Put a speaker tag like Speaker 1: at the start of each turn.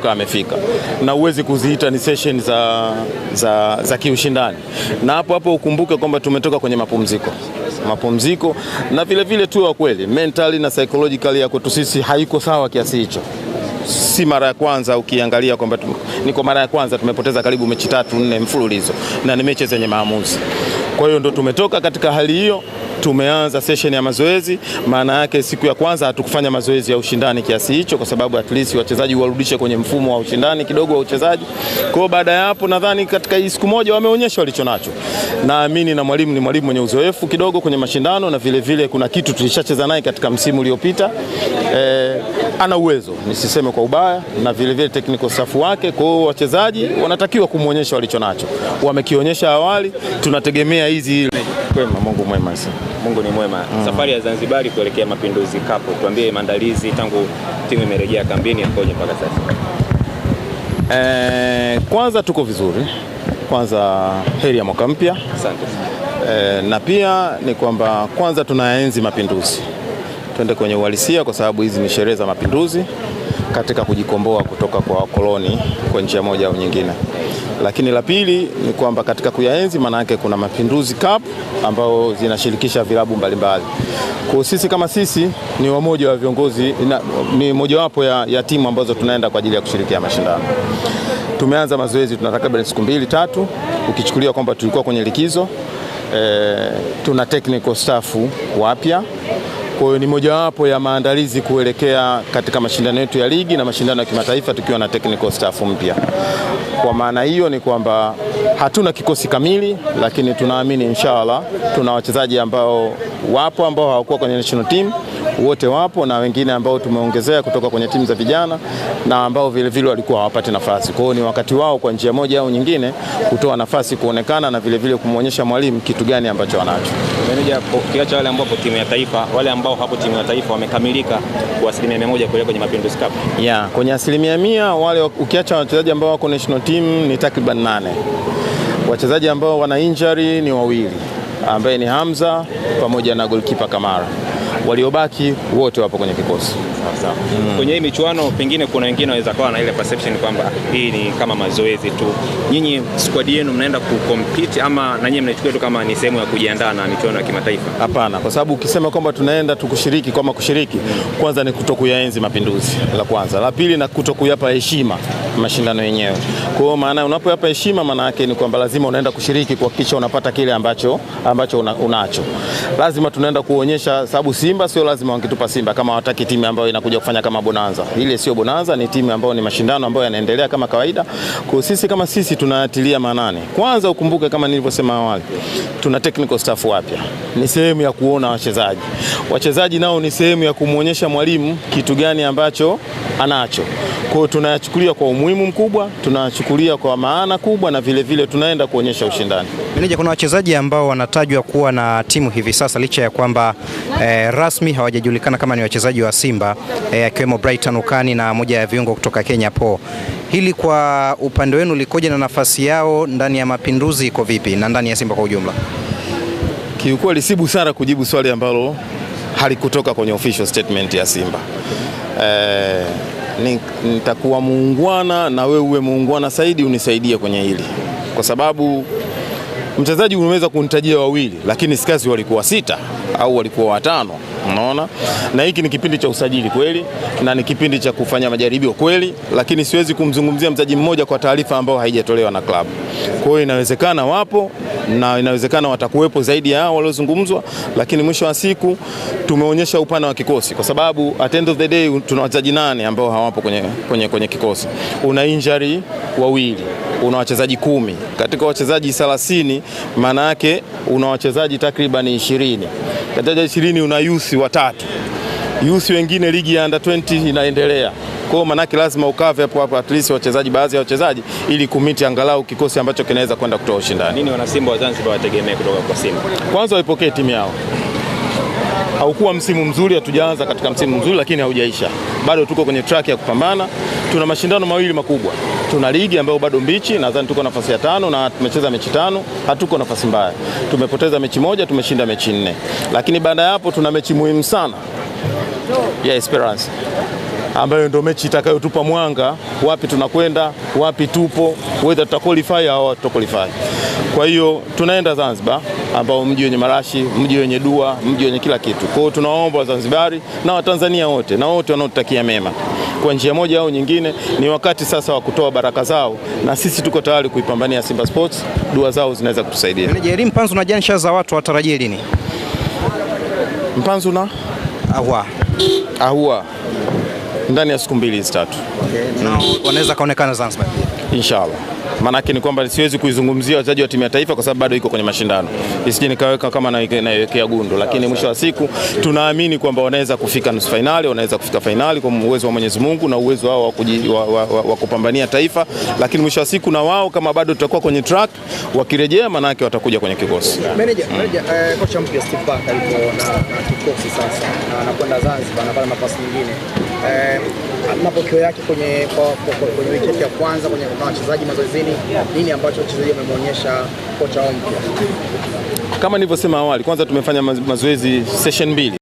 Speaker 1: toka amefika, na uwezi kuziita ni session za kiushindani. Na hapo ukumbuke kwamba tumetoka kwenye mapumziko na vile tu wa kweli mentally na psychologically ya kwetu sisi haiko sawa kiasi hicho. Si mara ya kwanza ukiangalia kwamba niko mara ya kwanza tumepoteza karibu mechi 3-4 mfululizo na ni mechi zenye maamuzi. Kwa hiyo ndo tumetoka katika hali hiyo, tumeanza session ya mazoezi. Maana yake siku ya kwanza hatukufanya mazoezi ya ushindani kiasi hicho, kwa sababu at least wachezaji warudishe kwenye mfumo wa ushindani kidogo wa uchezaji. Kwa hiyo baada ya hapo nadhani katika hii siku moja wameonyesha walichonacho. Naamini na mwalimu ni mwalimu mwenye uzoefu kidogo kwenye mashindano, na vile kuna kitu tulishacheza naye katika msimu uliopita. Ana uwezo, nisiseme kwa ubaya, na vile technical staff wake. Kwa hiyo wachezaji wanatakiwa kumuonyesha walichonacho. Wamekionyesha awali, tunategemea hizi kwema. Mungu mwema sana.
Speaker 2: Mungu ni mwema. Safari ya Zanzibar kuelekea Mapinduzi Cup, tuambie maandalizi tangu timu imerejea kambini yakoje mpaka sasa?
Speaker 1: Kwanza tuko vizuri. Kwanza heri ya mwaka mpya.
Speaker 2: Asante.
Speaker 1: Na pia ni kwamba kwanza tunaenzi mapinduzi. Twende kwenye uhalisia, kwa sababu hizi ni sherehe za mapinduzi katika kujikomboa kutoka kwa wakoloni kwa njia moja au nyingine. Lakini la pili ni kwamba katika kuyaenzi, maana yake kuna Mapinduzi Cup ambao zinashirikisha vilabu mbalimbali. Kwa sisi kama sisi ni wamoja wa viongozi, ni mojawapo ya timu ambazo tunaenda kwa ajili ya kushirikia mashindano. Tumeanza mazoezi, tuna takriban siku 2-3, ukichukulia kwamba tulikuwa kwenye likizo. Tuna technical staff wapya. Kwa hiyo ni mojawapo ya maandalizi kuelekea katika mashindano yetu ya ligi na mashindano ya kimataifa tukiwa na technical staff mpya. Kwa maana hiyo ni kwamba hatuna kikosi kamili, lakini tunaamini inshallah tuna wachezaji ambao wapo ambao hawakuwa kwenye national team, wote wapo, na wengine ambao tumeongezea kutoka kwenye timu za vijana na ambao vile walikuwa hawapati nafasi. Kwa hiyo ni wakati wao kwa njia moja au nyingine kutoa nafasi kuonekana na vile kumuonyesha mwalimu kitu gani ambacho wanacho.
Speaker 2: Meneja, kiacha wale ambao timu ya taifa, wale ambao hapo timu ya taifa wamekamilika kwa 100% kuelekea kwenye Mapinduzi Cup?
Speaker 1: Kwenye 100% wale, ukiacha wachezaji ambao wako national team ni takriban 8. Wachezaji ambao wana injury ni 2, ambaye ni Hamza pamoja na goalkeeper Kamara. Waliobaki wote wapo kwenye kikosi.
Speaker 2: Sawa. Kwenye hii michuano pengine kuna wengine waweza kuwa na ile perception kwamba hii ni kama mazoezi tu. Nyinyi squad yenu mnaenda kucompete ama na nyinyi mnachukua tu kama ni sehemu ya kujiandaa na michuano ya kimataifa?
Speaker 1: Hapana, kwa sababu ukisema kwamba tunaenda tukushiriki kama kushiriki, kwanza ni kutokuyaenzi mapinduzi, la kwanza. La pili na kutokuyapa heshima mashindano yenyewe. Kwa hiyo maana unapoyapa heshima, maana yake ni kwamba lazima unaenda kushiriki kuhakikisha unapata kile ambacho unacho. Lazima tunaenda kuonyesha, sababu Simba sio lazima wangetupa Simba kama wataki timu ambayo inakuja kufanya kama bonanza. Ile sio bonanza, ni timu ambayo ni mashindano ambayo yanaendelea kama kawaida. Kwa sisi kama sisi tunatilia maanani. Kwanza ukumbuke kama nilivyosema awali, tuna technical staff wapya. Ni sehemu ya kuona wachezaji. Wachezaji nao ni sehemu ya kumuonyesha mwalimu kitu gani ambacho anacho. Kwa hiyo tunachukulia kwa umuhimu mkubwa, tunachukulia kwa maana kubwa, na vile tunaenda kuonyesha ushindani.
Speaker 3: Meneja, kuna wachezaji ambao wanatajwa kuwa na timu hivi sasa licha ya kwamba rasmi hawajajulikana kama ni wachezaji wa Simba, akiwemo Brighton Ukani na moja ya viungo kutoka Kenya Po. Hili kwa upande wenu likoje na nafasi yao ndani ya Mapinduzi iko vipi na ndani ya Simba kwa ujumla?
Speaker 1: Kiukweli si busara kujibu swali ambalo halikutoka kwenye official statement ya Simba. Nitakuwa muungwana na wewe uwe muungwana zaidi unisaidie kwenye hili, kwa sababu mchezaji unaweza kunitajia 2 lakini sikazi walikuwa 6 au walikuwa 5, unaona? Na hiki ni kipindi cha usajili kweli na ni kipindi cha kufanya majaribio kweli, lakini siwezi kumzungumzia mchezaji mmoja kwa taarifa ambayo haijatolewa na klabu. Kwa hiyo inawezekana wapo na inawezekana watakuwepo zaidi ya hao waliozungumzwa, lakini mwisho wa siku tumeonyesha upana wa kikosi, kwa sababu at end of the day tuna wachezaji 8 ambao hawapo kwenye kikosi. Una injury 2, una wachezaji 10. Katika wachezaji 30 maana yake una wachezaji takriban 20. Katika 20 una youth 3. Youth wengine ligi ya under 20 inaendelea. Kwa hiyo maana yake lazima ukave hapo at least wachezaji, baadhi ya wachezaji, ili kumiti angalau kikosi ambacho kinaweza kwenda kutoa ushindani.
Speaker 2: Nini wana Simba wa Zanzibar wategemea kutoka kwa Simba?
Speaker 1: Kwanza waipokee timu yao. Haukuwa msimu mzuri, hatujaanza katika msimu mzuri, lakini haujaisha. Bado tuko kwenye track ya kupambana. Tuna mashindano 2 makubwa. Tuna ligi ambayo bado mbichi, nadhani tuko nafasi ya 5 na tumecheza mechi 5, hatuko nafasi mbaya. Tumepoteza mechi 1, tumeshinda mechi 4. Lakini baada ya hapo tuna mechi muhimu sana ya Esperance. ambayo ndio mechi itakayotupa mwanga wapi tunakwenda, wapi tupo, whether tuta qualify au hatuta qualify. Kwa hiyo tunaenda Zanzibar, ambao mji wenye marashi, mji wenye dua, mji wenye kila kitu. Kwa hiyo tunaomba Wazanzibari na Watanzania wote na wote wanaotutakia mema kwa njia moja au nyingine, ni wakati sasa wa kutoa baraka zao, na sisi tuko tayari kuipambania Simba Sports. Dua zao zinaweza kutusaidia.
Speaker 3: Meneja Mpanzu na Jansha za watu watarajie lini?
Speaker 1: Mpanzu na Ahua ndani ya siku 2-3.
Speaker 3: Okay. Na wanaweza kaonekana Zanzibar
Speaker 1: inshallah. Maanake ni kwamba siwezi kuizungumzia wachezaji wa timu ya taifa kwa sababu bado iko kwenye mashindano, isije nikaweka kama naiwekea gundu, lakini mwisho wa siku tunaamini kwamba wanaweza kufika nusu finali, wanaweza kufika finali kwa uwezo wa Mwenyezi Mungu na uwezo wao wa kupambania taifa, lakini mwisho wa siku na wao kama bado tutakuwa kwenye track, wakirejea manake watakuja kwenye kikosi.
Speaker 4: Meneja, kocha mpya Steve Barker yuko na kikosi sasa na anakwenda Zanzibar, anapata nafasi nyingine. Mapokeo yake kwenye wiki ya kwanza kwenye wachezaji mazoezini, nini ambacho wachezaji wamemuonyesha kocha wao mpya?
Speaker 1: Kama nilivyosema awali, kwanza tumefanya mazoezi session 2.